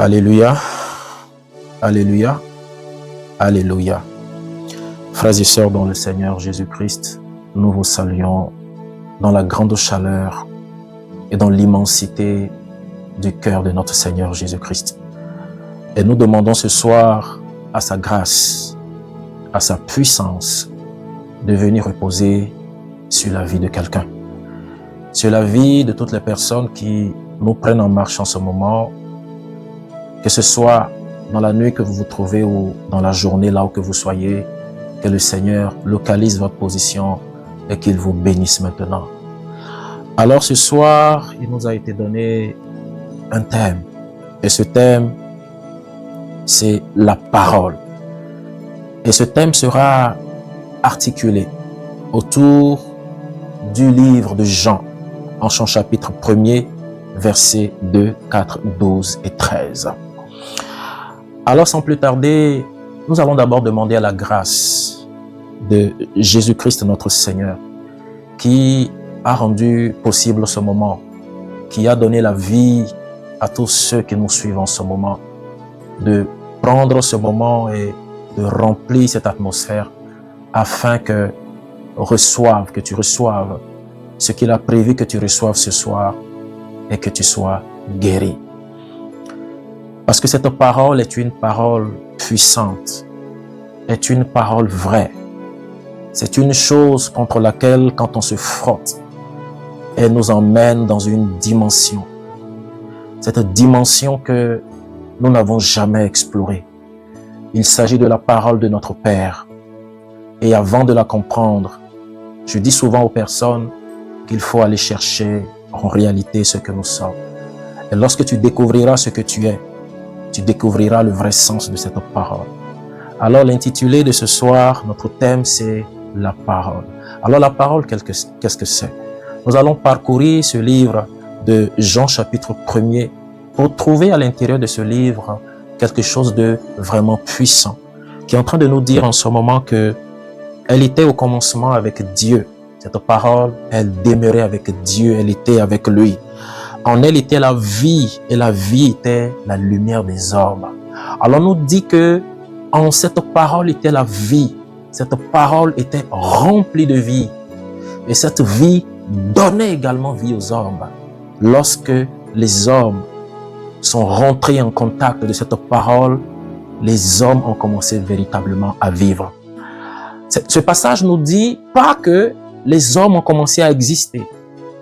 Alléluia, Alléluia, Alléluia. Frères et sœurs dans le Seigneur Jésus-Christ, nous vous saluons dans la grande chaleur et dans l'immensité du cœur de notre Seigneur Jésus-Christ. Et nous demandons ce soir à sa grâce, à sa puissance, de venir reposer sur la vie de quelqu'un, sur la vie de toutes les personnes qui nous prennent en marche en ce moment, que ce soit dans la nuit que vous vous trouvez ou dans la journée là où que vous soyez, que le Seigneur localise votre position et qu'il vous bénisse maintenant. Alors ce soir, il nous a été donné un thème. Et ce thème, c'est la parole. Et ce thème sera articulé autour du livre de Jean, en son chapitre 1er, versets 2, 4, 12 et 13. Alors sans plus tarder, nous allons d'abord demander à la grâce de Jésus-Christ notre Seigneur, qui a rendu possible ce moment, qui a donné la vie à tous ceux qui nous suivent en ce moment, de prendre ce moment et de remplir cette atmosphère afin que tu reçoives ce qu'il a prévu que tu reçoives ce soir et que tu sois guéri. Parce que cette parole est une parole puissante, est une parole vraie. C'est une chose contre laquelle, quand on se frotte, elle nous emmène dans une dimension. Cette dimension que nous n'avons jamais explorée. Il s'agit de la parole de notre Père. Et avant de la comprendre, je dis souvent aux personnes qu'il faut aller chercher en réalité ce que nous sommes. Et lorsque tu découvriras ce que tu es, tu découvriras le vrai sens de cette parole. Alors l'intitulé de ce soir, notre thème, c'est la parole. Alors la parole, qu'est-ce que c'est? Nous allons parcourir ce livre de Jean chapitre 1er pour trouver à l'intérieur de ce livre quelque chose de vraiment puissant, qui est en train de nous dire en ce moment que elle était au commencement avec Dieu. Cette parole, elle demeurait avec Dieu, elle était avec lui. En elle était la vie, et la vie était la lumière des hommes. Alors on nous dit que en cette parole était la vie. Cette parole était remplie de vie. Et cette vie donnait également vie aux hommes. Lorsque les hommes sont rentrés en contact de cette parole, les hommes ont commencé véritablement à vivre. Ce passage nous dit pas que les hommes ont commencé à exister,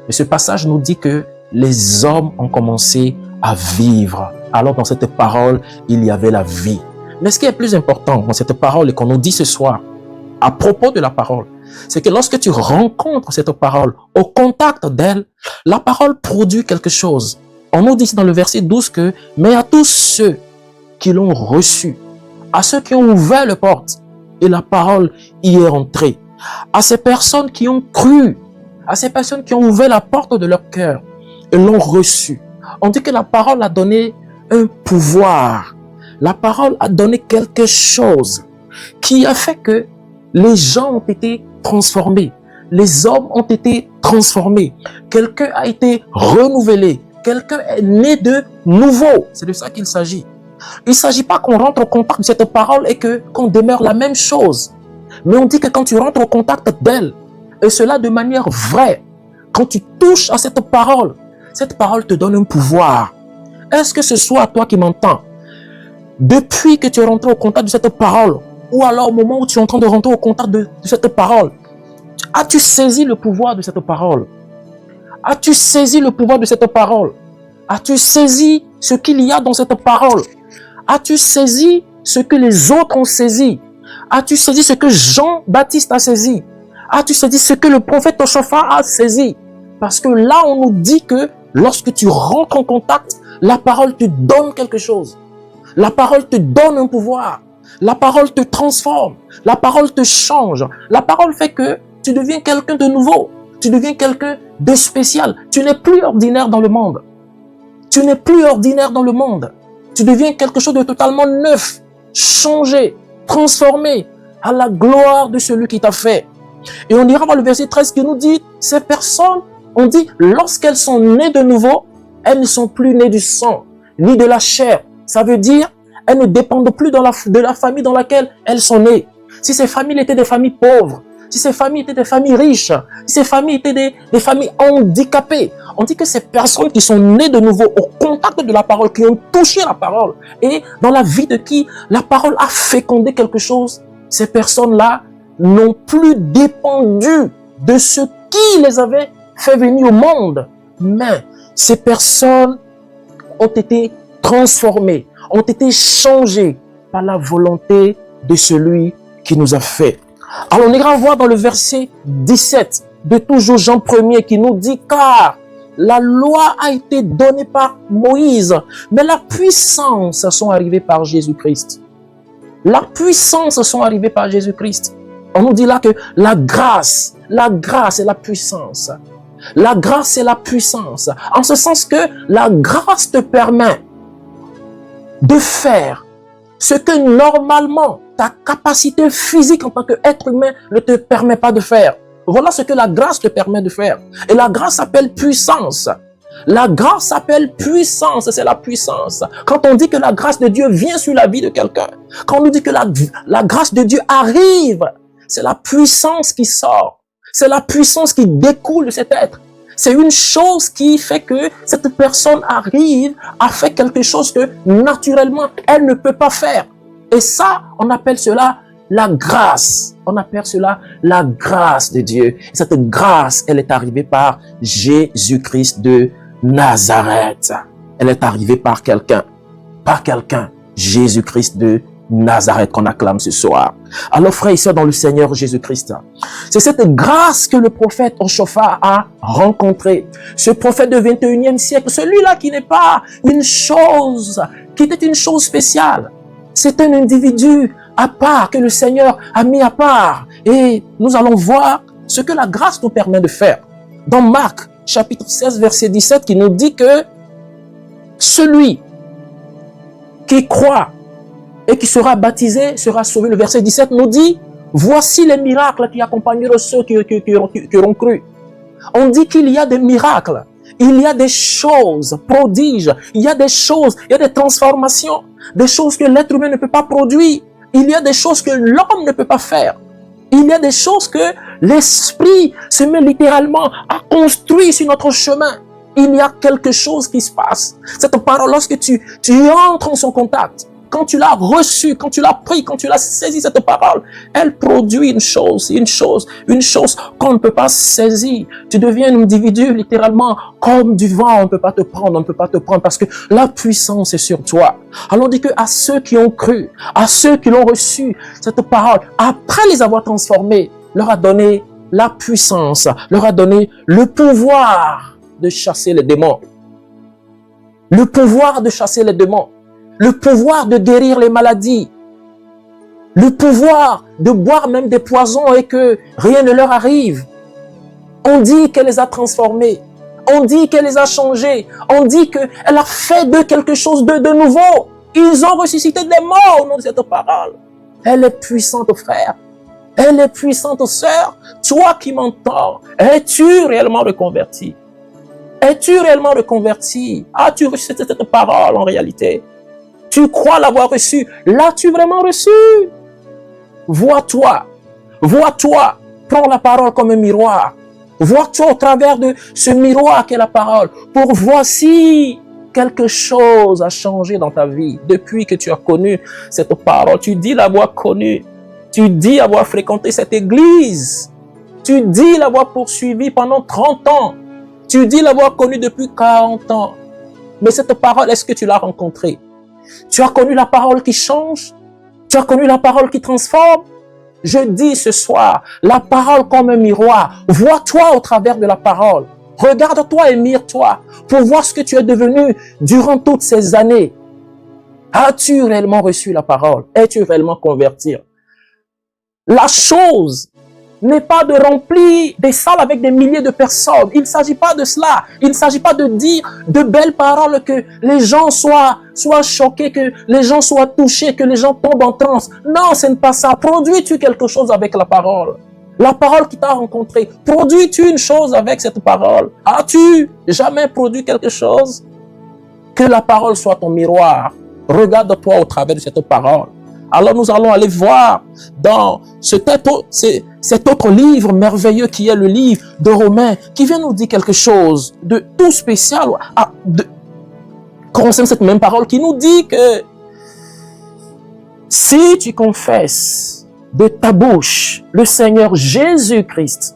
mais ce passage nous dit que les hommes ont commencé à vivre. Alors dans cette parole, il y avait la vie. Mais ce qui est plus important dans cette parole et qu'on nous dit ce soir, à propos de la parole, c'est que lorsque tu rencontres cette parole, au contact d'elle, la parole produit quelque chose. On nous dit dans le verset 12 que, mais à tous ceux qui l'ont reçu, à ceux qui ont ouvert les portes, et la parole y est entrée, à ces personnes qui ont cru, à ces personnes qui ont ouvert la porte de leur cœur, et l'ont reçu. On dit que la parole a donné un pouvoir. La parole a donné quelque chose qui a fait que les gens ont été transformés. Les hommes ont été transformés. Quelqu'un a été renouvelé. Quelqu'un est né de nouveau. C'est de ça qu'il s'agit. Il ne s'agit pas qu'on rentre au contact de cette parole et qu'on demeure la même chose. Mais on dit que quand tu rentres au contact d'elle, et cela de manière vraie, quand tu touches à cette parole te donne un pouvoir. Est-ce que ce soit toi qui m'entends, depuis que tu es rentré au contact de cette parole, ou alors au moment où tu es en train de rentrer au contact de cette parole, as-tu saisi le pouvoir de cette parole? As-tu saisi le pouvoir de cette parole? As-tu saisi ce qu'il y a dans cette parole? As-tu saisi ce que les autres ont saisi? As-tu saisi ce que Jean-Baptiste a saisi? As-tu saisi ce que le prophète Oshofa a saisi? Parce que là, on nous dit que lorsque tu rentres en contact, la parole te donne quelque chose. La parole te donne un pouvoir. La parole te transforme. La parole te change. La parole fait que tu deviens quelqu'un de nouveau. Tu deviens quelqu'un de spécial. Tu n'es plus ordinaire dans le monde. Tu n'es plus ordinaire dans le monde. Tu deviens quelque chose de totalement neuf, changé, transformé à la gloire de celui qui t'a fait. Et on ira voir le verset 13 qui nous dit, ces personnes, on dit, lorsqu'elles sont nées de nouveau, elles ne sont plus nées du sang, ni de la chair. Ça veut dire, elles ne dépendent plus de la famille dans laquelle elles sont nées. Si ces familles étaient des familles pauvres, si ces familles étaient des familles riches, si ces familles étaient des familles handicapées, on dit que ces personnes qui sont nées de nouveau au contact de la parole, qui ont touché la parole, et dans la vie de qui la parole a fécondé quelque chose, ces personnes-là n'ont plus dépendu de ce qui les avait fait venir au monde. Mais ces personnes ont été transformées, ont été changées par la volonté de celui qui nous a fait. Alors on ira voir dans le verset 17 de toujours Jean 1er qui nous dit, car la loi a été donnée par Moïse, mais la puissance sont arrivées par Jésus-Christ. La puissance sont arrivées par Jésus-Christ. On nous dit là que la grâce et la puissance. La grâce et la puissance. En ce sens que la grâce te permet de faire ce que normalement ta capacité physique en tant qu'être humain ne te permet pas de faire. Voilà ce que la grâce te permet de faire. Et la grâce s'appelle puissance. La grâce s'appelle puissance, c'est la puissance. Quand on dit que la grâce de Dieu vient sur la vie de quelqu'un, quand on nous dit que la grâce de Dieu arrive, c'est la puissance qui sort. C'est la puissance qui découle de cet être. C'est une chose qui fait que cette personne arrive à faire quelque chose que naturellement elle ne peut pas faire. Et ça, on appelle cela la grâce. On appelle cela la grâce de Dieu. Et cette grâce, elle est arrivée par Jésus-Christ de Nazareth. Elle est arrivée par quelqu'un. Par quelqu'un. Jésus-Christ de Nazareth qu'on acclame ce soir. Alors frères et sœurs dans le Seigneur Jésus-Christ, c'est cette grâce que le prophète Oshofa a rencontrée. Ce prophète du 21e siècle, celui-là qui n'est pas une chose, qui était une chose spéciale. C'est un individu à part que le Seigneur a mis à part. Et nous allons voir ce que la grâce nous permet de faire. Dans Marc, chapitre 16, verset 17, qui nous dit que celui qui croit et qui sera baptisé sera sauvé. Le verset 17 nous dit, voici les miracles qui accompagneront ceux qui auront cru. On dit qu'il y a des miracles, il y a des choses, prodiges, il y a des choses, il y a des transformations, des choses que l'être humain ne peut pas produire. Il y a des choses que l'homme ne peut pas faire. Il y a des choses que l'esprit se met littéralement à construire sur notre chemin. Il y a quelque chose qui se passe. Cette parole, lorsque tu entres en son contact, quand tu l'as reçue, quand tu l'as pris, quand tu l'as saisi cette parole, elle produit une chose qu'on ne peut pas saisir. Tu deviens un individu littéralement comme du vent, on ne peut pas te prendre, parce que la puissance est sur toi. Alors on dit que à ceux qui ont cru, à ceux qui l'ont reçu, cette parole, après les avoir transformés, leur a donné la puissance, leur a donné le pouvoir de chasser les démons. Le pouvoir de chasser les démons. Le pouvoir de guérir les maladies, le pouvoir de boire même des poisons et que rien ne leur arrive. On dit qu'elle les a transformés, on dit qu'elle les a changés, on dit qu'elle a fait d'eux quelque chose de nouveau. Ils ont ressuscité des morts au nom de cette parole. Elle est puissante, frère. Elle est puissante, sœur. Toi qui m'entends, es-tu réellement reconverti? Es-tu réellement reconverti? As-tu reçu cette parole en réalité? Tu crois l'avoir reçu. L'as-tu vraiment reçu? Vois-toi. Vois-toi. Prends la parole comme un miroir. Vois-toi au travers de ce miroir qu'est la parole. Pour voir si quelque chose a changé dans ta vie depuis que tu as connu cette parole. Tu dis l'avoir connue. Tu dis avoir fréquenté cette église. Tu dis l'avoir poursuivi pendant 30 ans. Tu dis l'avoir connue depuis 40 ans. Mais cette parole, est-ce que tu l'as rencontrée? Tu as connu la parole qui change? Tu as connu la parole qui transforme? Je dis ce soir, la parole comme un miroir. Vois-toi au travers de la parole. Regarde-toi et mire-toi pour voir ce que tu es devenu durant toutes ces années. As-tu réellement reçu la parole? Es-tu réellement converti? La chose n'est pas de remplir des salles avec des milliers de personnes. Il ne s'agit pas de cela. Il ne s'agit pas de dire de belles paroles que les gens soient choqués, que les gens soient touchés, que les gens tombent en transe. Non, ce n'est pas ça. Produis-tu quelque chose avec la parole? La parole qui t'a rencontré. Produis-tu une chose avec cette parole? As-tu jamais produit quelque chose? Que la parole soit ton miroir. Regarde-toi au travers de cette parole. Alors nous allons aller voir dans cet autre livre merveilleux qui est le livre de Romains, qui vient nous dire quelque chose de tout spécial concernant cette même parole, qui nous dit que si tu confesses de ta bouche le Seigneur Jésus-Christ,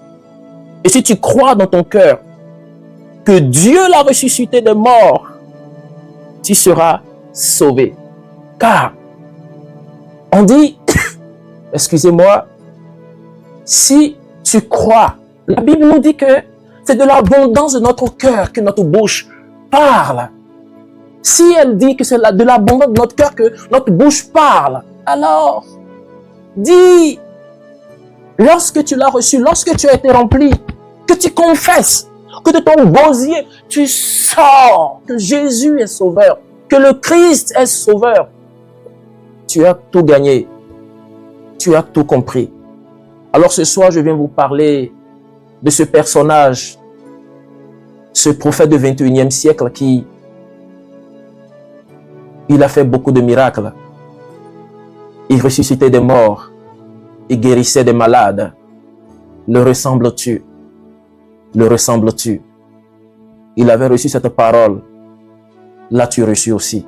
et si tu crois dans ton cœur que Dieu l'a ressuscité des morts, tu seras sauvé. Car on dit, excusez-moi, si tu crois, la Bible nous dit que c'est de l'abondance de notre cœur que notre bouche parle. Si elle dit que c'est de l'abondance de notre cœur que notre bouche parle, alors dis, lorsque tu l'as reçu, lorsque tu as été rempli, que tu confesses, que de ton gosier, tu sors que Jésus est sauveur, que le Christ est sauveur. Tu as tout gagné. Tu as tout compris. Alors ce soir, je viens vous parler de ce personnage, ce prophète du 21e siècle qui il a fait beaucoup de miracles. Il ressuscitait des morts. Il guérissait des malades. Le ressembles-tu? Le ressembles-tu? Il avait reçu cette parole. L'as-tu reçu aussi?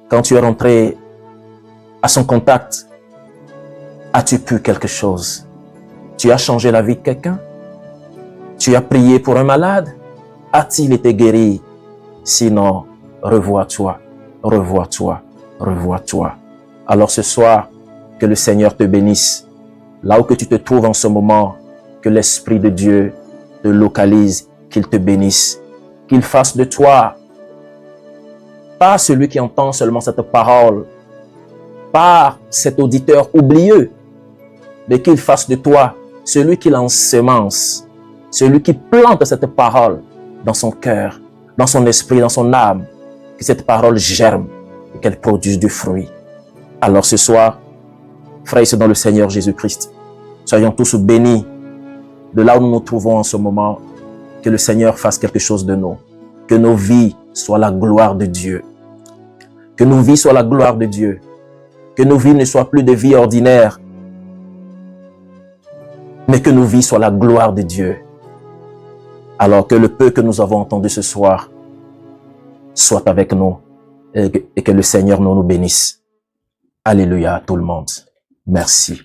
Quand tu es rentré à son contact, as-tu pu quelque chose? Tu as changé la vie de quelqu'un? Tu as prié pour un malade? A-t-il été guéri? Sinon, revois-toi, revois-toi, revois-toi. Alors ce soir, que le Seigneur te bénisse. Là où que tu te trouves en ce moment, que l'Esprit de Dieu te localise, qu'il te bénisse, qu'il fasse de toi, pas celui qui entend seulement cette parole, pas cet auditeur oublieux, mais qu'il fasse de toi celui qui l'ensemence, celui qui plante cette parole dans son cœur, dans son esprit, dans son âme, que cette parole germe et qu'elle produise du fruit. Alors ce soir, frères et sœurs dans le Seigneur Jésus-Christ, soyons tous bénis de là où nous nous trouvons en ce moment, que le Seigneur fasse quelque chose de nous, que nos vies soient la gloire de Dieu, que nos vies soient la gloire de Dieu, que nos vies ne soient plus des vies ordinaires, mais que nos vies soient la gloire de Dieu. Alors que le peu que nous avons entendu ce soir soit avec nous et que le Seigneur nous bénisse. Alléluia à tout le monde. Merci.